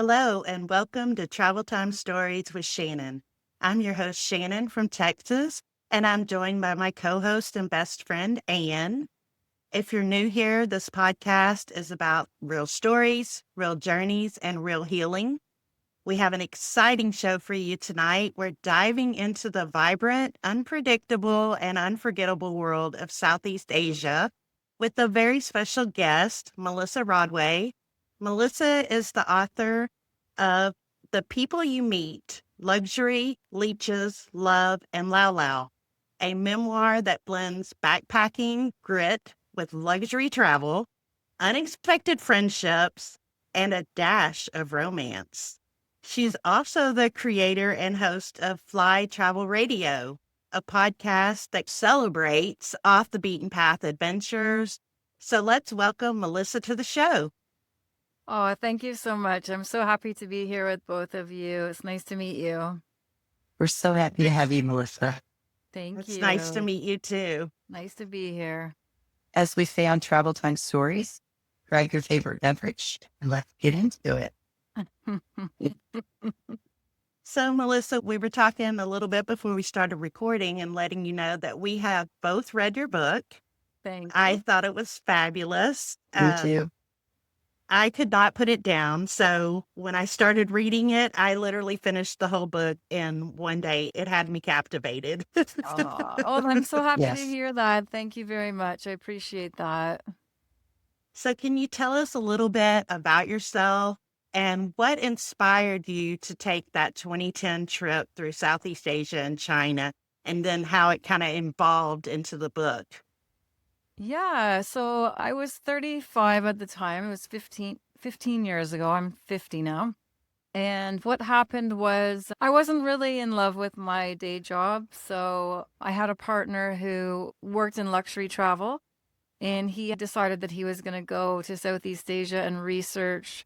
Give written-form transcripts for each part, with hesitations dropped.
Hello, and welcome to Travel Time Stories with Shannon. I'm your host, Shannon from Texas, and I'm joined by my co host and best friend, Ann. If you're new here, this podcast is about real stories, real journeys, and real healing. We have an exciting show for you tonight. We're diving into the vibrant, unpredictable, and unforgettable world of Southeast Asia with a very special guest, Melissa Rodway. Melissa is the author of The People You Meet: Luxury, Leeches, Love, and Lao Lao, a memoir that blends backpacking grit with luxury travel, unexpected friendships, and a dash of romance. She's also the creator and host of Fly Travel Radio, a podcast that celebrates off the beaten path adventures. So let's welcome Melissa to the show. Oh, thank you so much. I'm so happy to be here with both of you. It's nice to meet you. We're so happy to have you, Melissa. Thank It's nice to you. meet you too. Nice to be here. As we say on Travel Time Stories, grab your favorite beverage and let's get into it. So, Melissa, we were talking a little bit before we started recording and letting you know that we have both read your book. Thank I you. thought it was fabulous. Me too. I could not put it down. So when I started reading it, I literally finished the whole book in one day. It had me captivated. Oh, I'm so happy to Yes. hear that. Thank you very much. I appreciate that. So can you tell us a little bit about yourself and what inspired you to take that 2010 trip through Southeast Asia and China, and then how it kind of evolved into the book? Yeah, so I was 35 at the time. It was 15 years ago. I'm 50 now. And what happened was I wasn't really in love with my day job. So I had a partner who worked in luxury travel, and he decided that he was going to go to Southeast Asia and research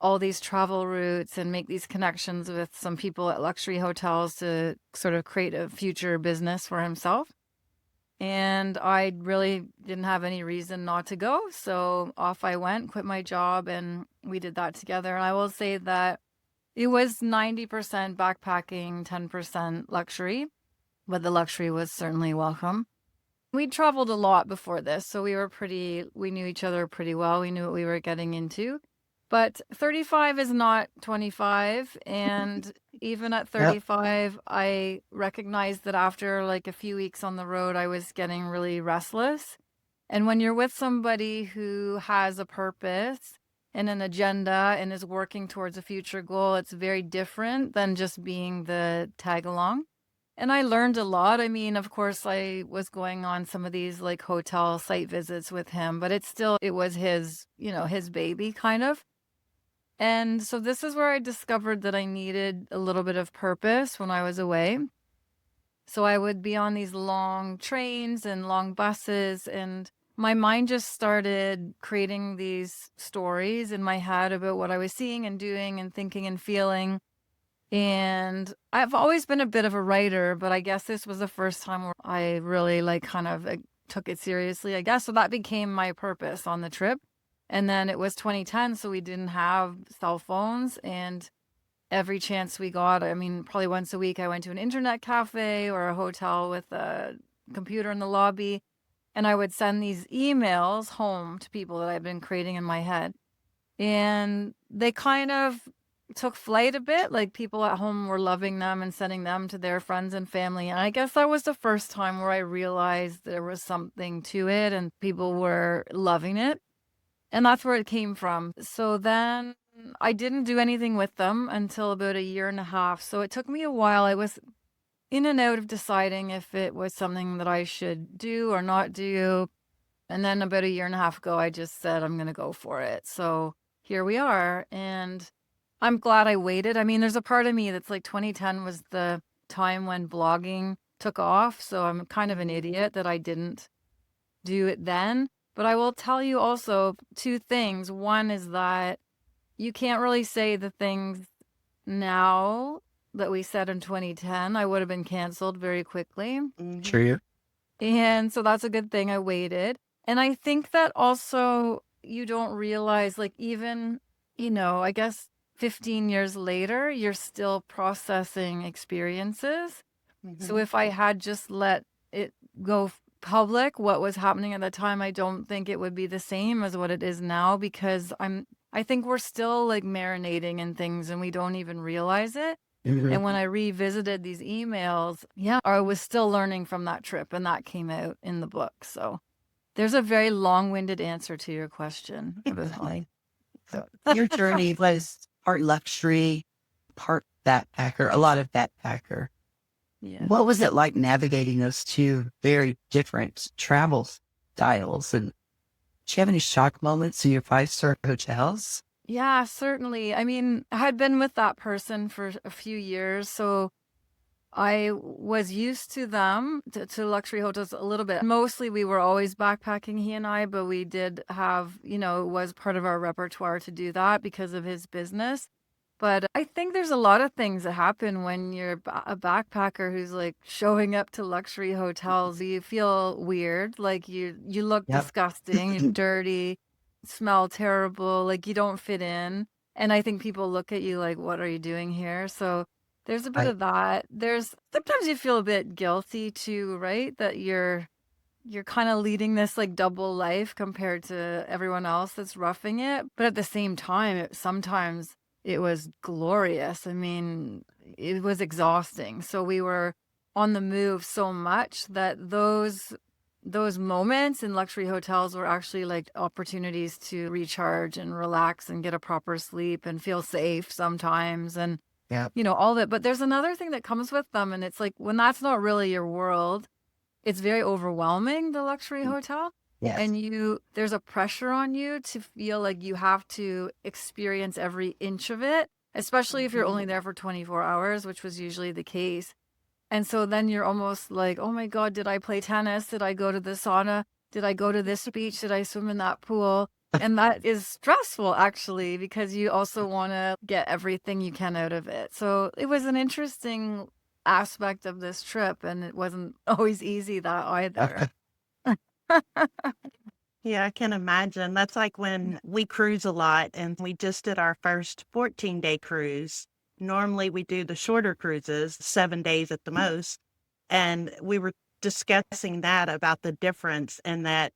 all these travel routes and make these connections with some people at luxury hotels to sort of create a future business for himself. And I really didn't have any reason not to go. So off I went, quit my job, and we did that together. And I will say that it was 90% backpacking, 10% luxury, but the luxury was certainly welcome. We traveled a lot before this, so we knew each other pretty well. We knew what we were getting into. But 35 is not 25. And even at Yep. 35, I recognized that after like a few weeks on the road, I was getting really restless. And when you're with somebody who has a purpose and an agenda and is working towards a future goal, it's very different than just being the tag along. And I learned a lot. I mean, of course, I was going on some of these like hotel site visits with him, but it was his baby kind of. And so this is where I discovered that I needed a little bit of purpose when I was away. So I would be on these long trains and long buses, and my mind just started creating these stories in my head about what I was seeing and doing and thinking and feeling. And I've always been a bit of a writer, but I guess this was the first time where I really took it seriously, I guess. So that became my purpose on the trip. And then it was 2010, so we didn't have cell phones. And every chance we got, I mean, probably once a week, I went to an internet cafe or a hotel with a computer in the lobby. And I would send these emails home to people that I've been creating in my head. And they kind of took flight a bit. Like people at home were loving them and sending them to their friends and family. And I guess that was the first time where I realized there was something to it and people were loving it. And that's where it came from. So then I didn't do anything with them until about a year and a half. So it took me a while. I was in and out of deciding if it was something that I should do or not do. And then about a year and a half ago, I just said, I'm going to go for it. So here we are. And I'm glad I waited. I mean, there's a part of me that's like 2010 was the time when blogging took off. So I'm kind of an idiot that I didn't do it then. But I will tell you also two things. One is that you can't really say the things now that we said in 2010. I would have been canceled very quickly. True. And so that's a good thing. I waited. And I think that also you don't realize, like, even, I guess 15 years later, you're still processing experiences. So Mhm. if I had just let it go public, what was happening at the time, I don't think it would be the same as what it is now, because I think we're still like marinating in things and we don't even realize it. And when I revisited these emails, yeah, I was still learning from that trip, and that came out in the book. So there's a very long-winded answer to your question about how So your journey was part luxury, part backpacker, a lot of backpacker. yeah. What was it like navigating those two very different travel styles? And did you have any shock moments in your five-star hotels? Yeah, certainly. I mean, I had been with that person for a few years, so I was used to them, to luxury hotels a little bit. Mostly we were always backpacking, he and I, but we did have, it was part of our repertoire to do that because of his business. But I think there's a lot of things that happen when you're a backpacker who's like showing up to luxury hotels. You feel weird, like you look Yep. disgusting, you're dirty, smell terrible, like you don't fit in. And I think people look at you like, what are you doing here? So there's a bit I, of that. There's sometimes you feel a bit guilty too, right? That you're kind of leading this like double life compared to everyone else that's roughing it. But at the same time, sometimes it was glorious. I mean, it was exhausting. So we were on the move so much that those moments in luxury hotels were actually like opportunities to recharge and relax and get a proper sleep and feel safe sometimes. And yeah. all that. But there's another thing that comes with them, and it's like when that's not really your world, it's very overwhelming, the luxury hotel. Yes. And there's a pressure on you to feel like you have to experience every inch of it, especially if you're only there for 24 hours, which was usually the case. And so then you're almost like, oh my God, did I play tennis? Did I go to the sauna? Did I go to this beach? Did I swim in that pool? And that is stressful, actually, because you also want to get everything you can out of it. So it was an interesting aspect of this trip, and it wasn't always easy that either. Yeah, I can imagine. That's like when we cruise a lot and we just did our first 14-day cruise. Normally we do the shorter cruises, 7 days at the most. And we were discussing that about the difference and that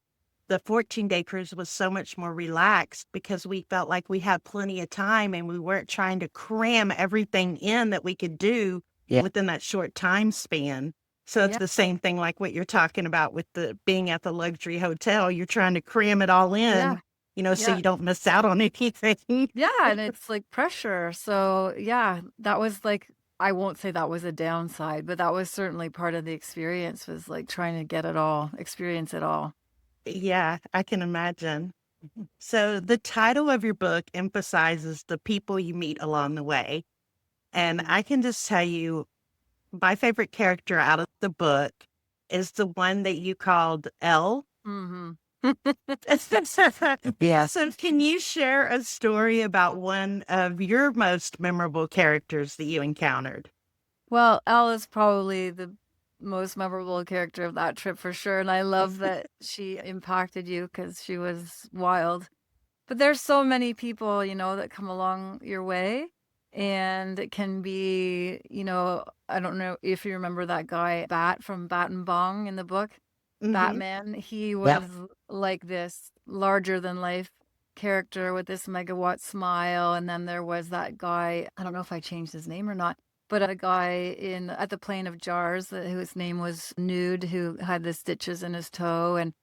the 14-day cruise was so much more relaxed because we felt like we had plenty of time and we weren't trying to cram everything in that we could do Yeah. within that short time span. So it's Yeah, the same thing like what you're talking about with the being at the luxury hotel. You're trying to cram it all yeah, in, so yeah. you don't miss out on anything. Yeah, and it's like pressure. So, yeah, that was like, I won't say that was a downside, but that was certainly part of the experience, was like trying to get it all, experience it all. Yeah, I can imagine. So the title of your book emphasizes the people you meet along the way. And I can just tell you, my favorite character out of the book is the one that you called Elle. Hmm. Yes. So can you share a story about one of your most memorable characters that you encountered? Well, Elle is probably the most memorable character of that trip for sure. And I love that she impacted you because she was wild. But there's so many people, that come along your way. And it can be, I don't know if you remember that guy, Bat from Bat and Bong in the book, Hmm. Batman. He Yep. was like this larger than life character with this megawatt smile. And then there was that guy, I don't know if I changed his name or not, but a guy at the Plain of Jars, whose name was Nude, who had the stitches in his toe. And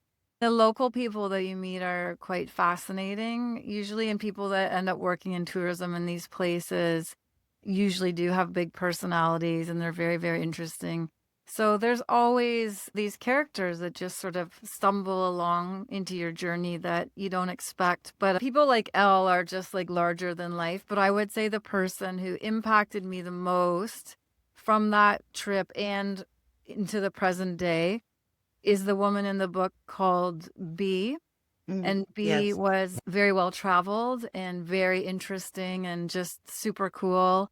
the local people that you meet are quite fascinating, usually, and people that end up working in tourism in these places usually do have big personalities and they're very, very interesting. So there's always these characters that just sort of stumble along into your journey that you don't expect. But people like Elle are just like larger than life. But I would say the person who impacted me the most from that trip and into the present day is the woman in the book called B. Mm, And B yes. was very well traveled and very interesting and just super cool.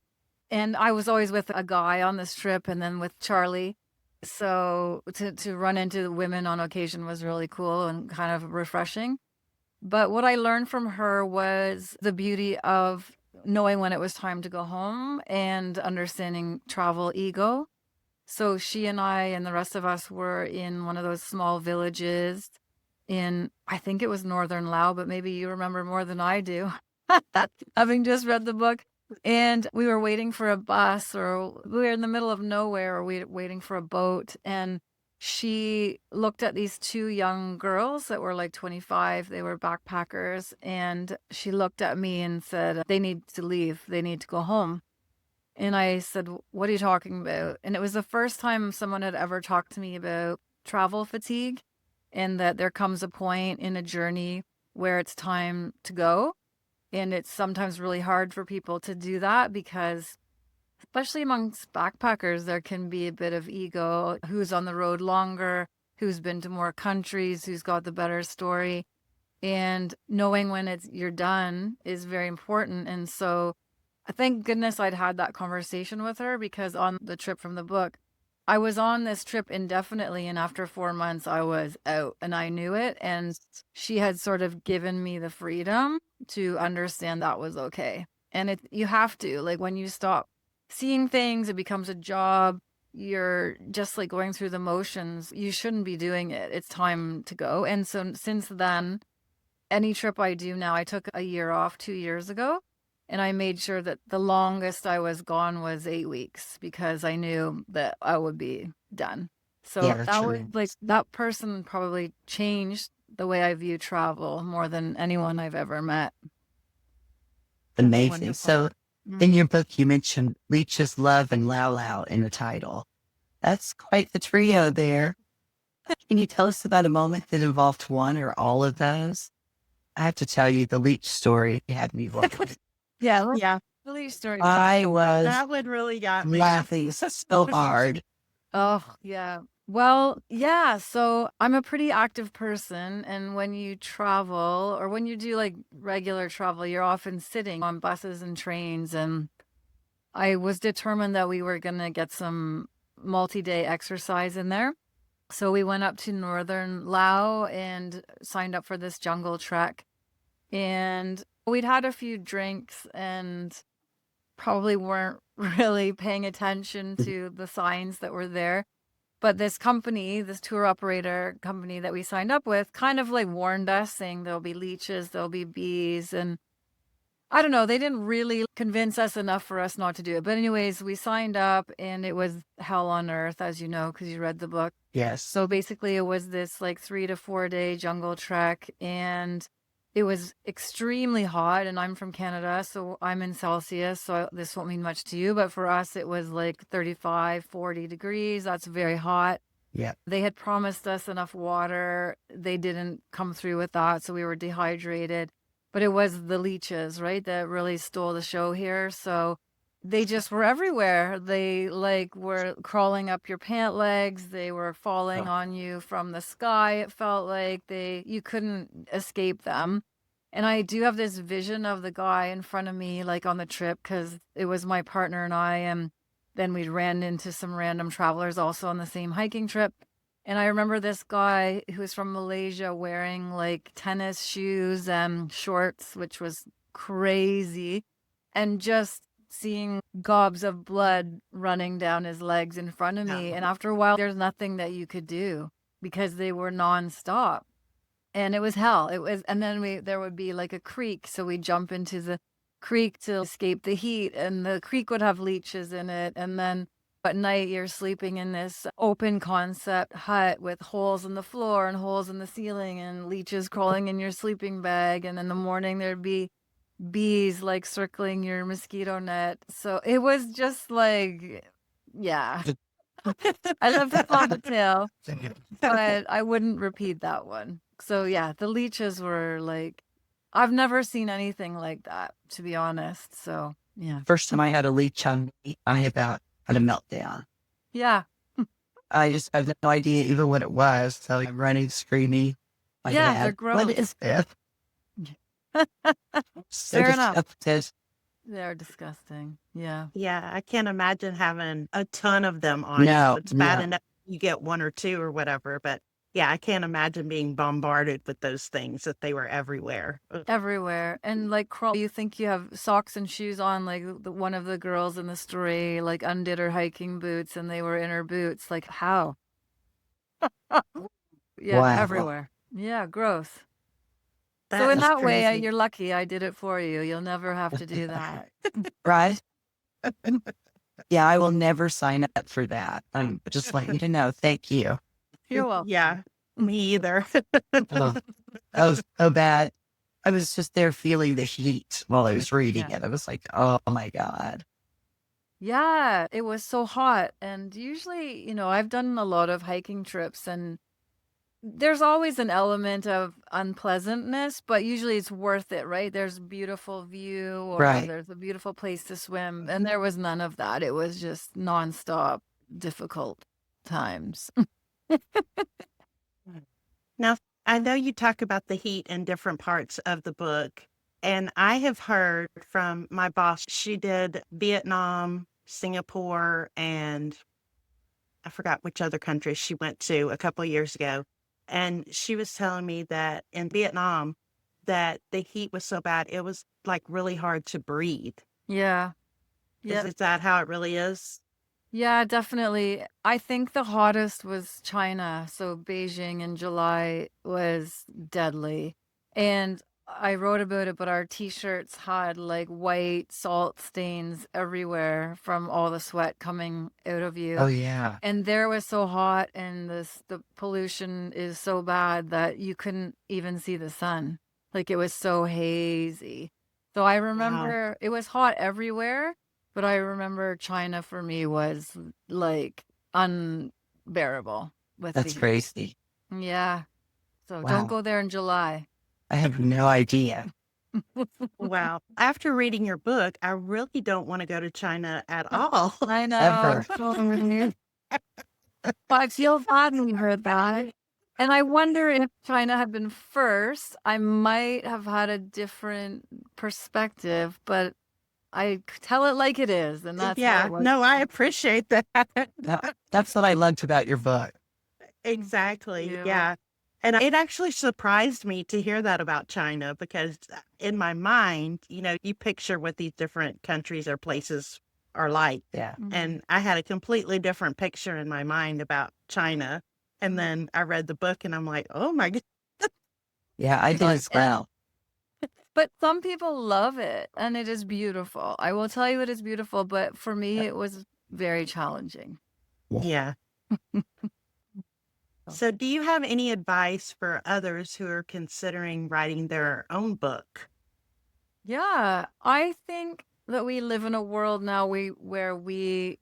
And I was always with a guy on this trip and then with Charlie. So to run into women on occasion was really cool and kind of refreshing. But what I learned from her was the beauty of knowing when it was time to go home and understanding travel ego. So she and I and the rest of us were in one of those small villages in, I think it was northern Laos, but maybe you remember more than I do, having just read the book. And we were waiting for a bus, or we were in the middle of nowhere, or we were waiting for a boat. And she looked at these two young girls that were like 25. They were backpackers. And she looked at me and said, they need to leave. They need to go home. And I said, what are you talking about? And it was the first time someone had ever talked to me about travel fatigue, and that there comes a point in a journey where it's time to go. And it's sometimes really hard for people to do that because, especially amongst backpackers, there can be a bit of ego. Who's on the road longer, who's been to more countries, who's got the better story. And knowing when you're done is very important. And so thank goodness I'd had that conversation with her, because on the trip from the book, I was on this trip indefinitely, and after 4 months I was out, and I knew it. And she had sort of given me the freedom to understand that was okay. And you have to, like, when you stop seeing things, it becomes a job. You're just like going through the motions. You shouldn't be doing it. It's time to go. And so since then, any trip I do now, I took a year off 2 years ago. And I made sure that the longest I was gone was 8 weeks, because I knew that I would be done. So Yeah, that that's was true. like, that person probably changed the way I view travel more than anyone I've ever met. Amazing. Wonderful. So in your book, you mentioned Leech's Love and Lao Lao in the title. That's quite the trio there. Can you tell us about a moment that involved one or all of those? I have to tell you, the Leech story had me laughing. Yeah, Yeah, the Leech Story. I was that one really got me. laughing so hard. Oh, yeah. Well, yeah. So I'm a pretty active person. And when you travel, or when you do like regular travel, you're often sitting on buses and trains. And I was determined that we were going to get some multi-day exercise in there. So we went up to northern Laos and signed up for this jungle trek. And we'd had a few drinks and probably weren't really paying attention to the signs that were there. But this company, this tour operator company that we signed up with, kind of like warned us, saying there'll be leeches, there'll be bees. And I don't know, they didn't really convince us enough for us not to do it. But anyways, we signed up, and it was hell on earth, as you know, because you read the book. Yes. So basically it was this like 3 to 4 day jungle trek, and it was extremely hot. And I'm from Canada, so I'm in Celsius, so this won't mean much to you, but for us it was like 35, 40 degrees. That's very hot. Yeah. They had promised us enough water. They didn't come through with that, so we were dehydrated. But it was the leeches, right, that really stole the show here. So they just were everywhere. They like were crawling up your pant legs. They were falling on you from the sky. It felt like you couldn't escape them. And I do have this vision of the guy in front of me, like on the trip, because it was my partner and I, and then we ran into some random travelers also on the same hiking trip. And I remember this guy who was from Malaysia wearing like tennis shoes and shorts, which was crazy. And just seeing gobs of blood running down his legs in front of me. And after a while, there's nothing that you could do because they were nonstop. And it was hell. And then there would be like a creek. So we'd jump into the creek to escape the heat, and the creek would have leeches in it. And then at night, you're sleeping in this open concept hut with holes in the floor and holes in the ceiling and leeches crawling in your sleeping bag. And in the morning, there'd be bees like circling your mosquito net. So it was just like, yeah. I love to tell the tale, but I wouldn't repeat that one. So yeah, the leeches were like, I've never seen anything like that, to be honest. So yeah. First time I had a leech on me, I about had a meltdown. Yeah. I just have no idea even what it was. So I'm running, screaming. My Yeah, dad, they're gross. what is this? So Fair enough. disgusted. They're disgusting. Yeah. Yeah, I can't imagine having a ton of them on you. No, It's bad no. enough you get one or two or whatever, but Yeah, I can't imagine being bombarded with those things that they were everywhere. Ugh. Everywhere. And like crawl, you think you have socks and shoes on, like one of the girls in the story, like undid her hiking boots and they were in her boots. Like, how? Yeah, Wow. everywhere. Yeah, gross. So That in is that way, crazy. you're lucky I did it for you. You'll never have to do that. Right? Yeah, I will never sign up for that. I'm just letting you to know. Thank you. You're welcome. Yeah, me either. Oh, that was so bad. I was just there feeling the heat while I was reading Yeah. it. I was like, oh my God. Yeah, it was so hot. And usually, I've done a lot of hiking trips and there's always an element of unpleasantness, but usually it's worth it, right? There's a beautiful view or Right. there's a beautiful place to swim. And there was none of that. It was just nonstop difficult times. Now, I know you talk about the heat in different parts of the book, and I have heard from my boss, she did Vietnam, Singapore, and I forgot which other country she went to a couple of years ago. And she was telling me that in Vietnam, that the heat was so bad, it was like really hard to breathe. Yeah. Is, Yeah. is that how it really is? Yeah, definitely. I think the hottest was China. So Beijing in July was deadly. And I wrote about it, but our t-shirts had like white salt stains everywhere from all the sweat coming out of you. Oh, yeah. And there was so hot and the pollution is so bad that you couldn't even see the sun. Like it was so hazy. So I Wow. remember it was hot everywhere, but I remember China for me was like unbearable with the That's heat. crazy. Yeah. So don't Wow. go there in July. I have no idea. Wow. After reading your book, I really don't want to go to China at all. I know. Ever. But I feel bad when we heard that. And I wonder if China had been first, I might have had a different perspective, but I tell it like it is, and that's how Yeah, it was. no, I appreciate that. That's what I loved about your book. Exactly. Yeah. Yeah. And it actually surprised me to hear that about China because in my mind, you picture what these different countries or places are like. Yeah. Mhm. And I had a completely different picture in my mind about China. And then I read the book and I'm like, oh my God. Yeah, I did as well. But some people love it, and it is beautiful. I will tell you it is beautiful, but for me, it was very challenging. Yeah. So, do you have any advice for others who are considering writing their own book? Yeah, I think that we live in a world now where we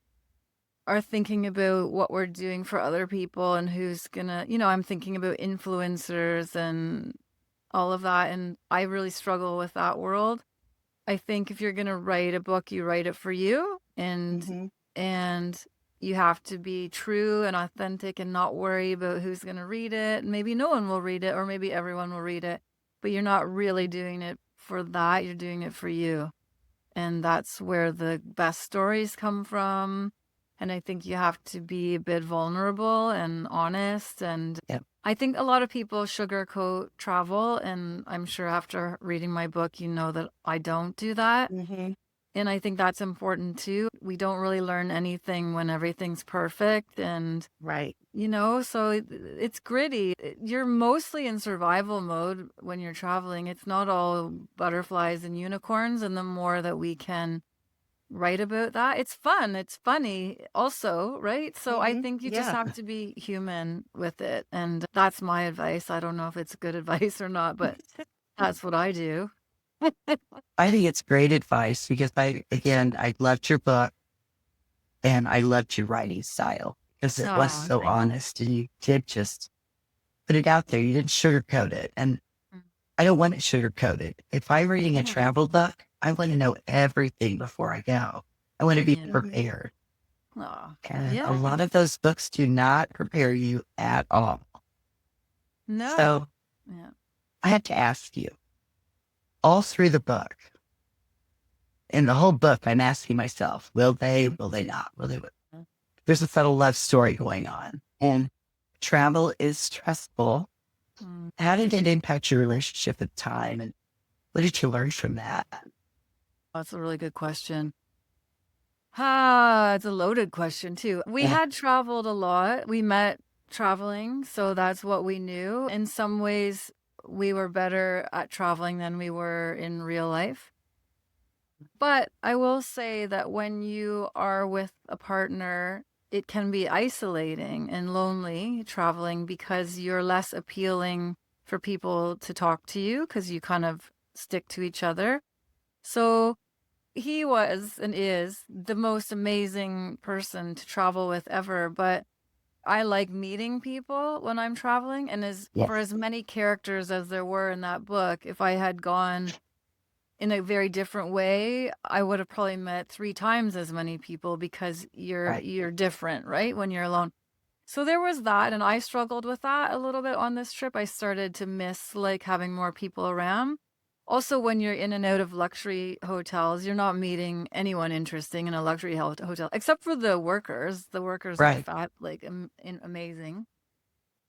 are thinking about what we're doing for other people and who's gonna, I'm thinking about influencers and all of that. And I really struggle with that world. I think if you're gonna write a book, you write it for you Mhm. and you have to be true and authentic and not worry about who's gonna read it. Maybe no one will read it, or maybe everyone will read it, but you're not really doing it for that, you're doing it for you. And that's where the best stories come from. And I think you have to be a bit vulnerable and honest. And Yep. I think a lot of people sugarcoat travel. And I'm sure after reading my book, you know that I don't do that. Mhm. And I think that's important too. We don't really learn anything when everything's perfect. And Right. so it's gritty. You're mostly in survival mode when you're traveling. It's not all butterflies and unicorns. And the more that we can write about that, it's fun. It's funny also, right? So I Mhm. think you just Yeah. have to be human with it. And that's my advice. I don't know if it's good advice or not, but that's what I do. I think it's great advice because I loved your book and I loved your writing style because it was Oh, so thank honest and you did just put it out there. You didn't sugarcoat it. And you. I don't want it sugarcoated. If I'm reading a Yeah. travel book, I want to know everything before I go. I want to be Yeah. prepared. Oh, And a yeah. lot of those books do not prepare you at all. No. So Yeah. I had to ask you all through the book. In the whole book, I'm asking myself, will they not? Will they? There's a subtle love story going on. And Travel is stressful. Mm. How did it impact your relationship at the time? And what did you learn from that? That's a really good question. It's a loaded question too. We Yeah. had traveled a lot. We met traveling, so that's what we knew. In some ways, we were better at traveling than we were in real life. But I will say that when you are with a partner, it can be isolating and lonely traveling because you're less appealing for people to talk to you because you kind of stick to each other. So he was and is the most amazing person to travel with ever, but I like meeting people when I'm traveling, and for Yes. as many characters as there were in that book, if I had gone in a very different way, I would have probably met 3 times as many people because Right. you're different, right, when you're alone. So there was that, and I struggled with that a little bit on this trip. I started to miss, like, having more people around. Also, when you're in and out of luxury hotels, you're not meeting anyone interesting in a luxury hotel, except for the workers. The workers are Right. amazing.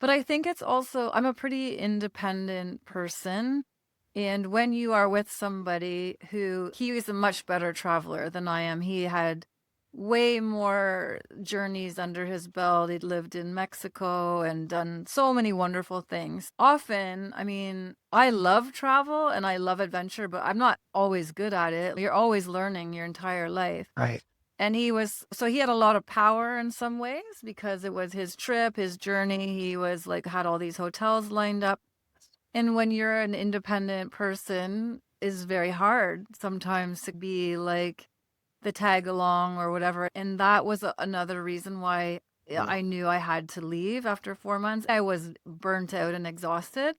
But I think it's also I'm a pretty independent person, and when you are with somebody he is a much better traveler than I am. He had way more journeys under his belt. He'd lived in Mexico and done so many wonderful things. Often, I mean, I love travel and I love adventure, but I'm not always good at it. You're always learning your entire life. Right. And he had a lot of power in some ways because it was his trip, his journey. He was like, had all these hotels lined up. And when you're an independent person, is very hard sometimes to be like the tag along or whatever. And that was another reason why Yeah. I knew I had to leave after 4 months. I was burnt out and exhausted,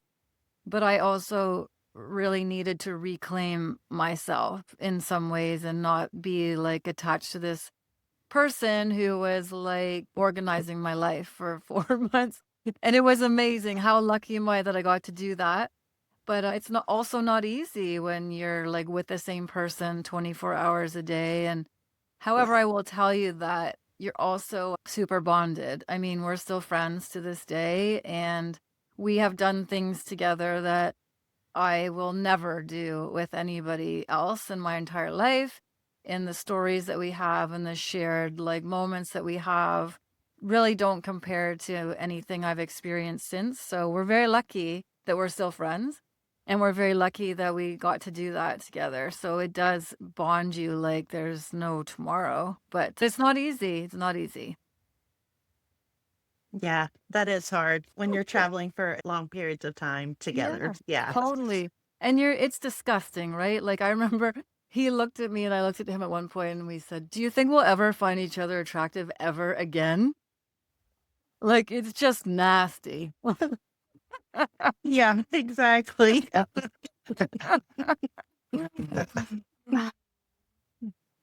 but I also really needed to reclaim myself in some ways and not be like attached to this person who was like organizing my life for 4 months. And it was amazing. How lucky am I that I got to do that? But it's not easy when you're like with the same person 24 hours a day. And however, Yeah. I will tell you that you're also super bonded. I mean, we're still friends to this day, and we have done things together that I will never do with anybody else in my entire life. And the stories that we have and the shared like moments that we have really don't compare to anything I've experienced since. So we're very lucky that we're still friends. And we're very lucky that we got to do that together. So it does bond you like there's no tomorrow. But it's not easy. It's not easy. Yeah, that is hard when you're traveling for long periods of time together. Yeah, Yeah. totally. And it's disgusting, right? Like I remember he looked at me and I looked at him at one point and we said, "Do you think we'll ever find each other attractive ever again?" Like it's just nasty. Yeah, exactly.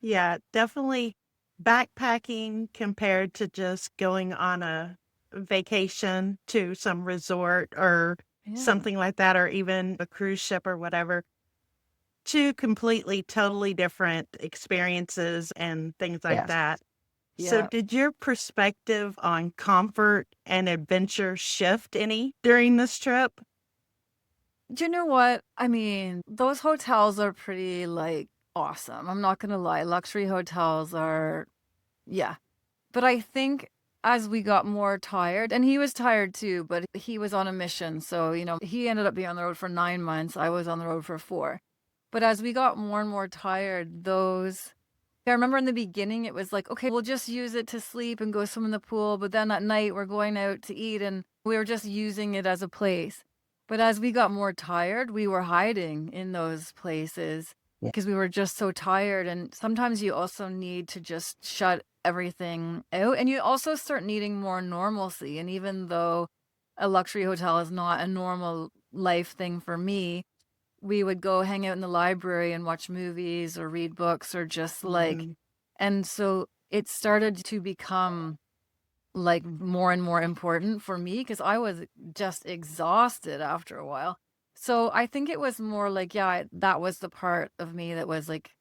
Yeah, definitely backpacking compared to just going on a vacation to some resort or Yeah. something like that, or even a cruise ship or whatever. Two completely, totally different experiences and things like Yes. that. So, Yeah. did your perspective on comfort and adventure shift any during this trip? Do you know what? I mean, those hotels are pretty like awesome. I'm not gonna lie. Luxury hotels are, yeah. But I think as we got more tired, and he was tired too, but he was on a mission. So, he ended up being on the road for 9 months. I was on the road for 4. But as we got more and more tired, I remember in the beginning, it was like, okay, we'll just use it to sleep and go swim in the pool. But then at night, we're going out to eat and we were just using it as a place. But as we got more tired, we were hiding in those places Yeah. because we were just so tired. And sometimes you also need to just shut everything out. And you also start needing more normalcy. And even though a luxury hotel is not a normal life thing for me, we would go hang out in the library and watch movies or read books or just like, Mhm. and so it started to become like more and more important for me because I was just exhausted after a while. So I think it was more like, yeah, that was the part of me that was like,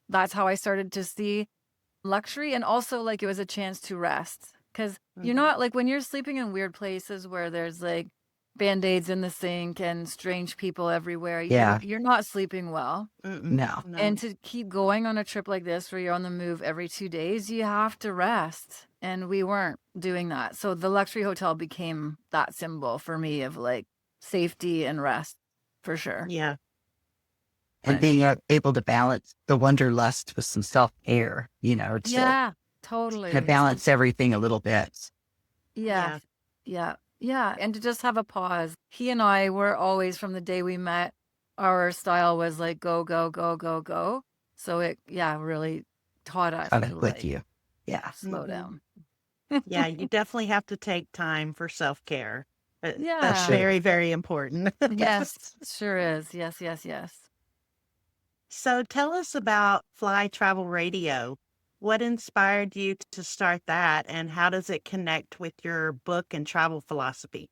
that's how I started to see luxury. And also, like, it was a chance to rest. Because you're not like when you're sleeping in weird places where there's like band-aids in the sink and strange people everywhere, Yeah. you're not sleeping well. No. And to keep going on a trip like this where you're on the move every 2 days, you have to rest. And we weren't doing that. So the luxury hotel became that symbol for me of like safety and rest for sure. Yeah. And being able to balance the wanderlust with some self-care, to Yeah, kind totally. of balance everything a little bit. Yeah. Yeah. Yeah. And to just have a pause. He and I were always, from the day we met, our style was like go, go, go, go, go. So it, really taught us Kind to of with like you. Yeah. slow down. Yeah, you definitely have to take time for self-care. That's Yeah. very, very important. Yes, sure is. Yes, yes, yes. So tell us about Fly Travel Radio. What inspired you to start that, and how does it connect with your book and travel philosophy?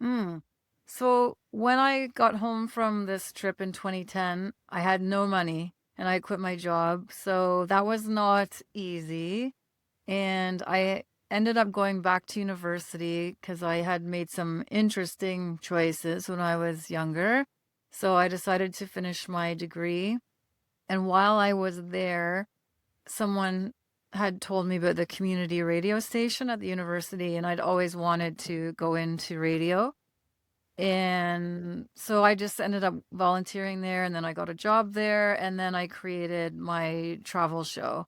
Mm. So when I got home from this trip in 2010, I had no money and I quit my job. So that was not easy. And I ended up going back to university because I had made some interesting choices when I was younger. So I decided to finish my degree. And while I was there, someone had told me about the community radio station at the university, and I'd always wanted to go into radio. And so I just ended up volunteering there, and then I got a job there, and then I created my travel show.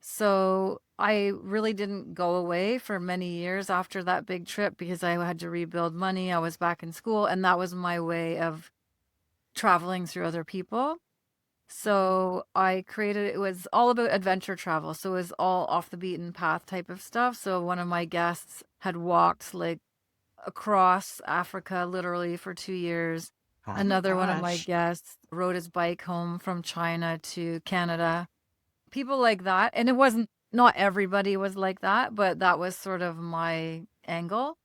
So I really didn't go away for many years after that big trip because I had to rebuild money. I was back in school, and that was my way of traveling through other people. So I created, it was all about adventure travel. So it was all off the beaten path type of stuff. So one of my guests had walked like across Africa literally for 2 years. Oh, Another one of my gosh. guests rode his bike home from China to Canada. People like that. And it wasn't, not everybody was like that, but that was sort of my angle.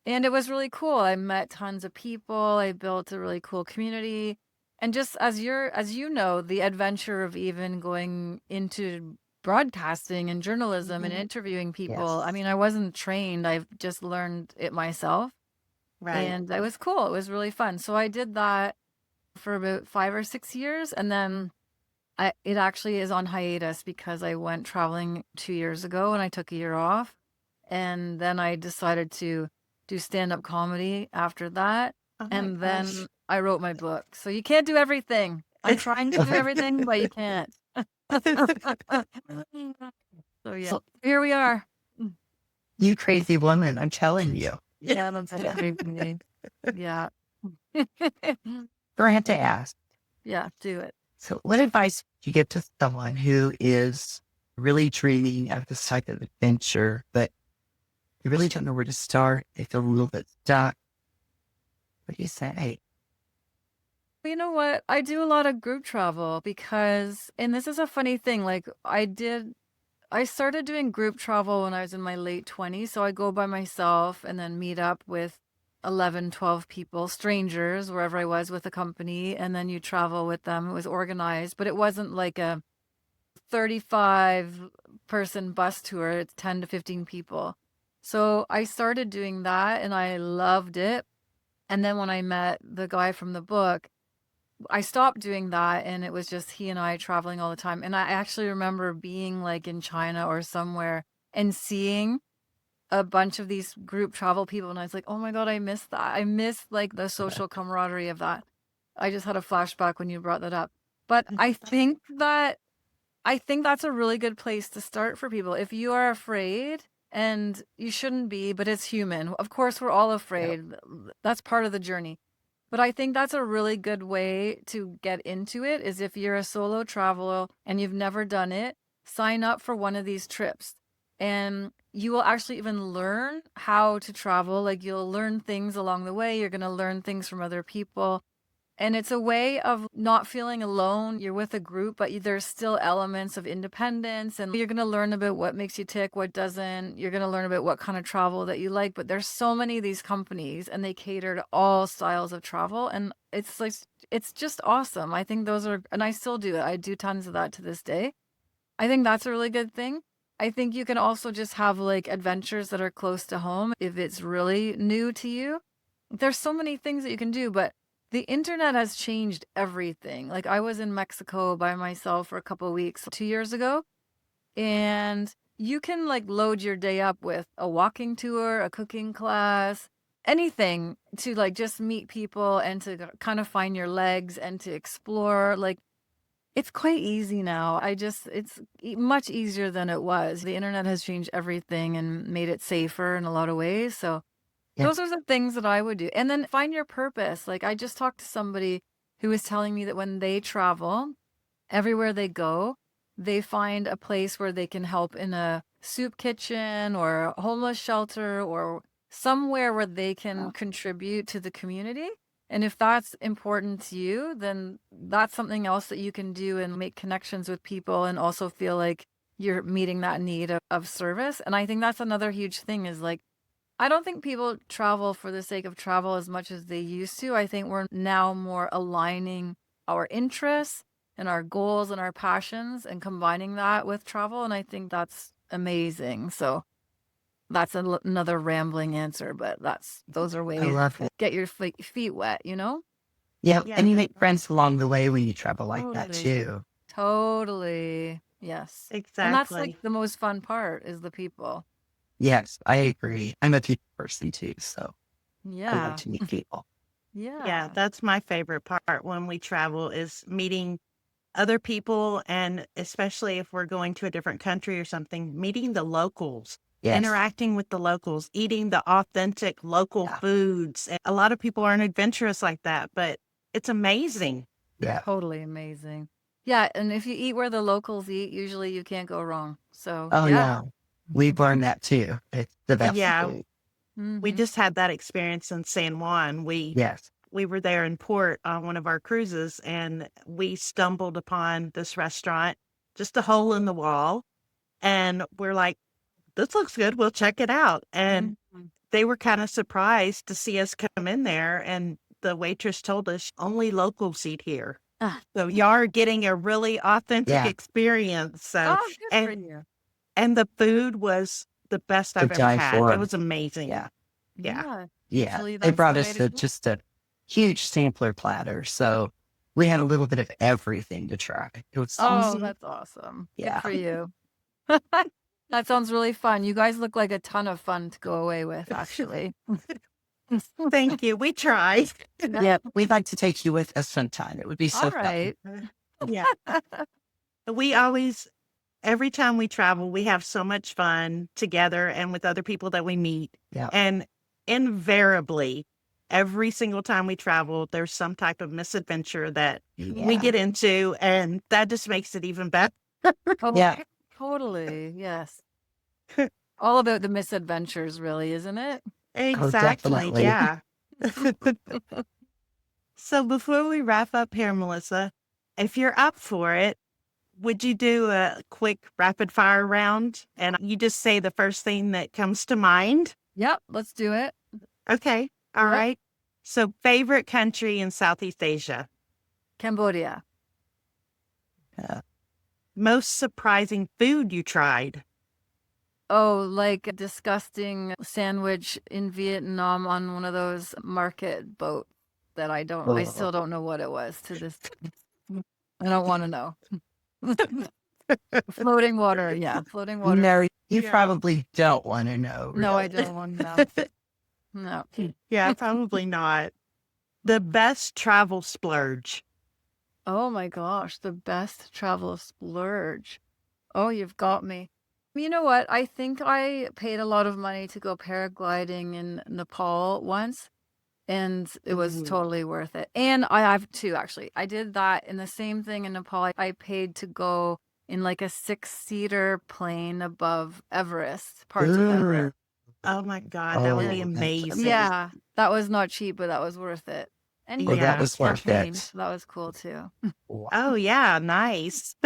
And it was really cool. I met tons of people. I built a really cool community. And just as you know, the adventure of even going into broadcasting and journalism and interviewing people. I yes. mean, I wasn't trained. I've just learned it myself. Right. And it was cool. It was really fun. So I did that for about 5 or 6 years. And then it actually is on hiatus because I went traveling 2 years ago and I took a year off. And then I decided to do stand-up comedy after that. Oh my And gosh. then I wrote my book. So you can't do everything. I'm trying to do everything, but you can't. So yeah, So, here we are. you crazy woman, I'm telling you. Yeah, that's everything. Yeah. Grant to ask. Yeah, do it. So what advice would you give to someone who is really dreaming of this type of adventure, but you really don't know where to start? They feel a little bit stuck. What do you say? You know what? I do a lot of group travel because, and this is a funny thing, like I started doing group travel when I was in my late 20s. So I go by myself and then meet up with 11, 12 people, strangers, wherever I was with a company. And then you travel with them. It was organized, but it wasn't like a 35-person bus tour. It's 10 to 15 people. So I started doing that and I loved it. And then when I met the guy from the book, I stopped doing that and it was just he and I traveling all the time. And I actually remember being like in China or somewhere and seeing a bunch of these group travel people. And I was like, oh my God, I miss that. I miss like the social camaraderie of that. I just had a flashback when you brought that up. But I think that's a really good place to start for people. If you are afraid, and you shouldn't be, but it's human. Of course, we're all afraid. That's part of the journey. But I think that's a really good way to get into it is if you're a solo traveler and you've never done it, sign up for one of these trips. And you will actually even learn how to travel. Like you'll learn things along the way. You're going to learn things from other people. And it's a way of not feeling alone. You're with a group, but there's still elements of independence. And you're going to learn about what makes you tick, what doesn't. You're going to learn about what kind of travel that you like. But there's so many of these companies and they cater to all styles of travel. And it's like, it's just awesome. I think those are, and I still do it. I do tons of that to this day. I think that's a really good thing. I think you can also just have like adventures that are close to home if it's really new to you. There's so many things that you can do, but the internet has changed everything. Like I was in Mexico by myself for a couple of weeks 2 years ago, and you can like load your day up with a walking tour, a cooking class, anything to like just meet people and to kind of find your legs and to explore. Like it's quite easy now. It's much easier than it was. The internet has changed everything and made it safer in a lot of ways. So Yeah. those are the things that I would do. And then find your purpose. Like I just talked to somebody who was telling me that when they travel, everywhere they go, they find a place where they can help in a soup kitchen or a homeless shelter or somewhere where they can contribute to the community. And if that's important to you, then that's something else that you can do and make connections with people and also feel like you're meeting that need of service. And I think that's another huge thing is like, I don't think people travel for the sake of travel as much as they used to. I think we're now more aligning our interests and our goals and our passions and combining that with travel. And I think that's amazing. So that's another rambling answer, but those are I ways love to it. get your feet wet, you know? Yeah, Yeah, and you make friends along the way when you travel like that Totally. too. Totally. Yes. And that's like exactly. the most fun part is the people. Yes, I agree. I'm a people person too, so I love Yeah. to meet people. Yeah, Yeah. that's my favorite part when we travel is meeting other people, and especially if we're going to a different country or something, meeting the locals, Yes. interacting with the locals, eating the authentic local Yeah. foods. And a lot of people aren't adventurous like that, but it's amazing. Yeah. Totally amazing. Yeah, and if you eat where the locals eat, usually you can't go wrong. So, Oh yeah. no. We've learned that too. It's the best Yeah, food. we Mm-hmm. just had that experience in San Juan. Yes. We were there in port on one of our cruises, and we stumbled upon this restaurant, just a hole in the wall, and we're like, this looks good, we'll check it out. And they were kind of surprised to see us come in there, and the waitress told us only locals eat here. Ah, So y'all are getting a really authentic Yeah. experience. So oh, good for and you. and the food was the best To I've ever die had. for. It was amazing. Yeah. Yeah. Yeah. Yeah. Usually They that's brought the way us to do it. just a huge sampler platter. So we had a little bit of everything to try. It was Oh, awesome. that's awesome. Good Yeah. for you. That sounds really fun. You guys look like a ton of fun to go away with, actually. Thank you. We tried. Yeah. We'd like to take you with us sometime. It would be so All fun. right. Yeah. We always every time we travel, we have so much fun together and with other people that we meet. Yeah. And invariably, every single time we travel, there's some type of misadventure that we Yeah. get into, and that just makes it even better. Yeah. Totally. Yes. All about the misadventures, really, isn't it? Exactly. definitely. Yeah. So before we wrap up here, Melissa, if you're up for it, would you do a quick rapid fire round? And you just say the first thing that comes to mind? Yep. Let's do it. Okay. All Yep. right. So, favorite country in Southeast Asia? Cambodia. Most surprising food you tried? Oh, like a disgusting sandwich in Vietnam on one of those market boats that I still don't know what it was to this. I don't want to know. Floating water. Yeah. Floating water. No, you Yeah. probably don't want to know. No, I really. don't want to know. No. Yeah, probably not. The best travel splurge? Oh my gosh. The best travel splurge. Oh, you've got me. You know what? I think I paid a lot of money to go paragliding in Nepal once, and it was Ooh. totally worth it. And I have two, actually. I did that in the same thing in Nepal. I paid to go in like a 6-seater plane above Everest, parts of Everest. Oh my God, that would be Oh, that's amazing. Yeah, that was not cheap, but that was worth it. And Well, that Yeah. was worth campaign, it. so that was cool too. Wow. Oh, yeah, nice.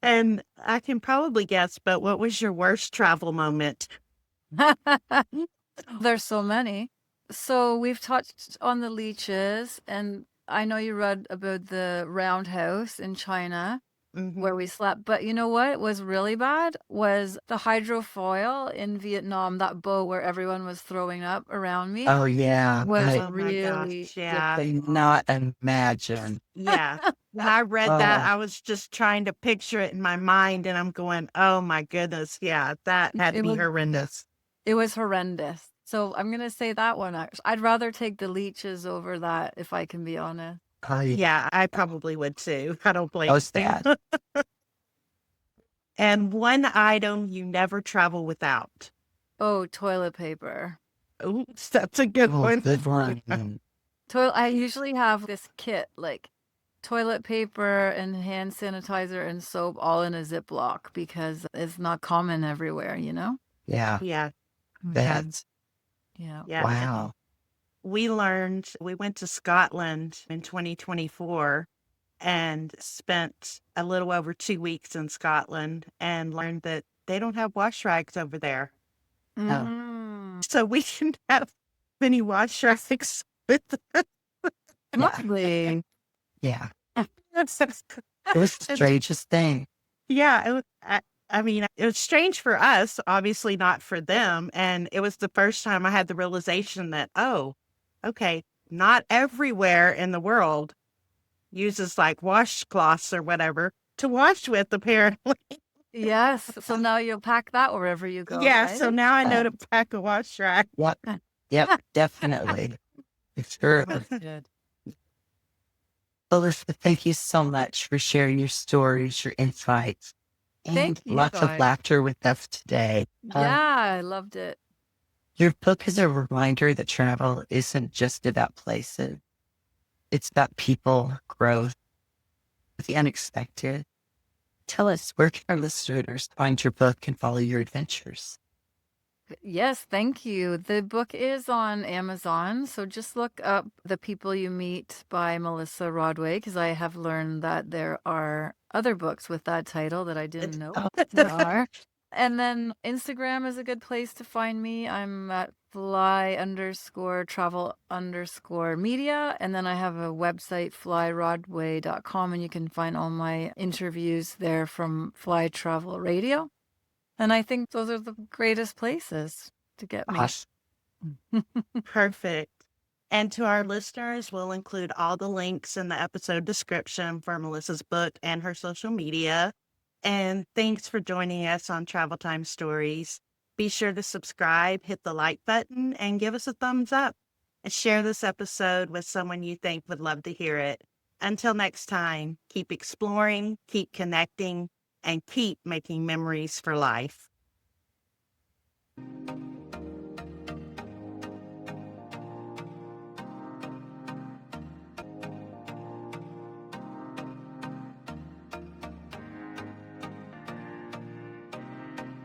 And I can probably guess, but what was your worst travel moment? There's so many. So we've touched on the leeches, and I know you read about the roundhouse in China. where we slept. But you know what was really bad was the hydrofoil in Vietnam, that boat where everyone was throwing up around me Oh, yeah. was I Oh my really gosh. Yeah. cannot imagine. Yeah. When I read that, Oh, I was just trying to picture it in my mind and I'm going, oh my goodness. Yeah, that had to it be was horrendous. it was horrendous. So I'm gonna say that one. I'd rather take the leeches over that, if I can be honest. yeah. Yeah, I probably would too. I don't That blame was you. sad. And one item you never travel without. Oh, toilet paper. Oops, that's a good Oh, one. good one. I usually have this kit, like toilet paper and hand sanitizer and soap all in a Ziploc because it's not common everywhere, you know? Yeah, Yeah, that's Yeah. yeah. wow. We went to Scotland in 2024 and spent a little over 2 weeks in Scotland and learned that they don't have wash rags over there. Oh, Mm. So we didn't have any wash rags with us. yeah, Lovely. yeah. It's- It was the strangest thing. yeah, I mean, it was strange for us, obviously not for them. And it was the first time I had the realization that, oh, okay, not everywhere in the world uses like washcloths or whatever to wash with, apparently. Yes. So now you'll pack that wherever you go, Yeah, right? so now I know Uh, to pack a wash rack. yep, yep, definitely. Sure. That's good. Melissa, thank you so much for sharing your stories, your insights, and Thank you lots of guys. laughter with us today. Yeah, I loved it. Your book is a reminder that travel isn't just about places. It's about people, growth, the unexpected. Tell us, where can our listeners find your book and follow your adventures? Yes, thank you. The book is on Amazon, so just look up The People You Meet by Melissa Rodway, because I have learned that there are other books with that title that I didn't know Oh, there are. And then Instagram is a good place to find me. I'm at fly_travel_media. And then I have a website, flyrodway.com, and you can find all my interviews there from Fly Travel Radio. And I think those are the greatest places to get me. gosh. Perfect. And to our listeners, we'll include all the links in the episode description for Melissa's book and her social media. And thanks for joining us on Travel Time Stories. Be sure to subscribe, hit the like button, and give us a thumbs up. And share this episode with someone you think would love to hear it. Until next time, keep exploring, keep connecting, and keep making memories for life.